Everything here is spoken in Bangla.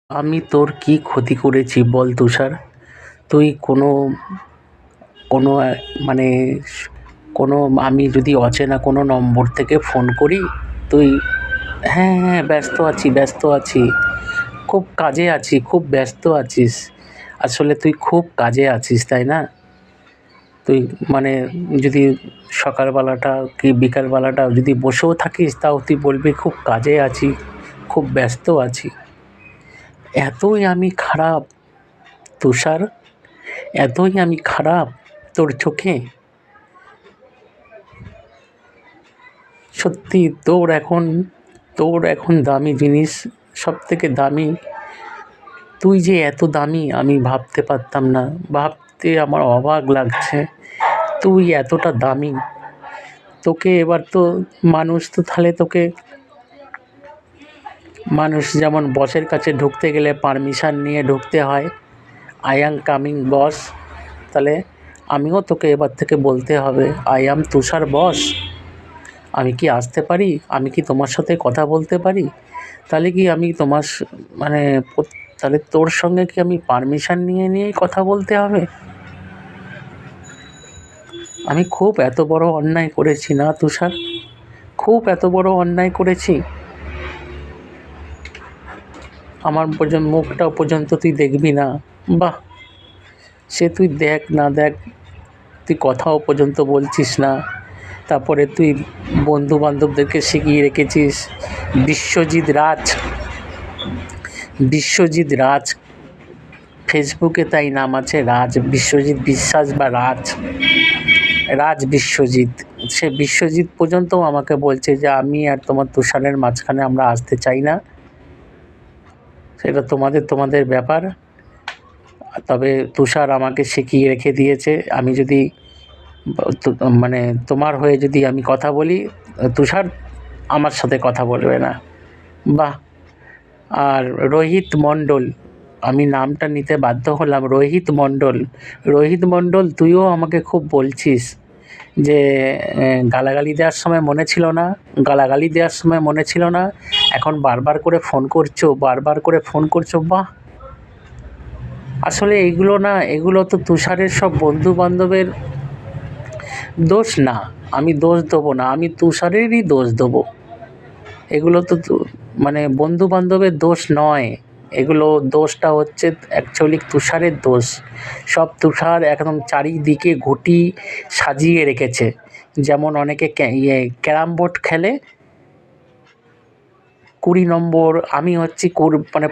আমি তোর কী ক্ষতি করেছি বল তুষার? তুই কোনো কোনো মানে কোনো আমি যদি অচেনা কোনো নম্বর থেকে ফোন করি, তুই হ্যাঁ, হ্যাঁ, ব্যস্ত আছি, ব্যস্ত আছি, খুব কাজে আছি, খুব ব্যস্ত আছিস। আসলে তুই খুব কাজে আছিস, তাই না? তুই মানে যদি সকালবেলাটা কি বিকালবেলাটা যদি বসেও থাকিস, তাও তুই বলবি খুব কাজে আছি, খুব ব্যস্ত আছি। এতই আমি খারাপ তুষার, এতই আমি খারাপ তোর চোখে? সত্যি তোর এখন দামি জিনিস, সবথেকে দামি, তুই যে এত দামি আমি ভাবতে পারতাম না। ভাবতে আমার অবাক লাগছে, তুই এতটা দামি। তোকে এবার তো মানুষ তো তাহলে তোকে, মানুষ যেমন বসের কাছে ঢুকতে গেলে পারমিশন নিয়ে ঢুকতে হয়, আই অ্যাম কামিং বস, তাহলে আমিও তোকে এবার থেকে বলতে হবে আই অ্যাম তুষার বস। আমি কি আসতে পারি? আমি কি তোমার সাথে কথা বলতে পারি? তাহলে কি আমি তোমার মানে তাহলে তোর সঙ্গে কি আমি পারমিশন নিয়েই কথা বলতে হবে? আমি খুব এত বড় অন্যায় করেছি না তুষার? খুব এত বড় অন্যায় করেছি? আমার মুখটাও পর্যন্ত তুই দেখবি না? বাহ! সে তুই দেখ না দেখ, তুই কথাও পর্যন্ত বলছিস না। তারপরে তুই বন্ধু-বান্ধবদেরকে শিখিয়ে রেখেছিস বিশ্বজিৎ রাজ, ফেসবুকে তাই নাম আছে রাজ, বিশ্বজিৎ বিশ্বাস বা রাজ বিশ্বজিৎ। সে বিশ্বজিৎ পর্যন্তও আমাকে বলছে যে আমি আর তোমার তুষারের মাঝখানে আমরা আসতে চাই না, সেটা তোমাদের ব্যাপার। তবে তুষার আমাকে শিখিয়ে রেখে দিয়েছে, আমি যদি মানে তোমার হয়ে যদি আমি কথা বলি, তুষার আমার সাথে কথা বলবে না। বাহ! আর রোহিত মণ্ডল, আমি নামটা নিতে বাধ্য হলাম, রোহিত মণ্ডল, তুইও আমাকে খুব বলছিস যে গালাগালি দেওয়ার সময় মনে ছিল না, এখন বারবার করে ফোন করছো। বাহ! আসলে এগুলো তো তুষারের সব বন্ধু-বান্ধবের দোষ না। আমি দোষ দেবো না, আমি তুষারেরই দোষ দেবো। এগুলো তো মানে বন্ধু-বান্ধবের দোষ নয়। এগুলো দোষটা হচ্ছে অ্যাকচুয়ালি তুষারের দোষ। সব তুষার একদম চারিদিকে ঘুঁটি সাজিয়ে রেখেছে। যেমন অনেকে ক্যারাম বোর্ড খেলে 20 নম্বর, আমি হচ্ছি মানে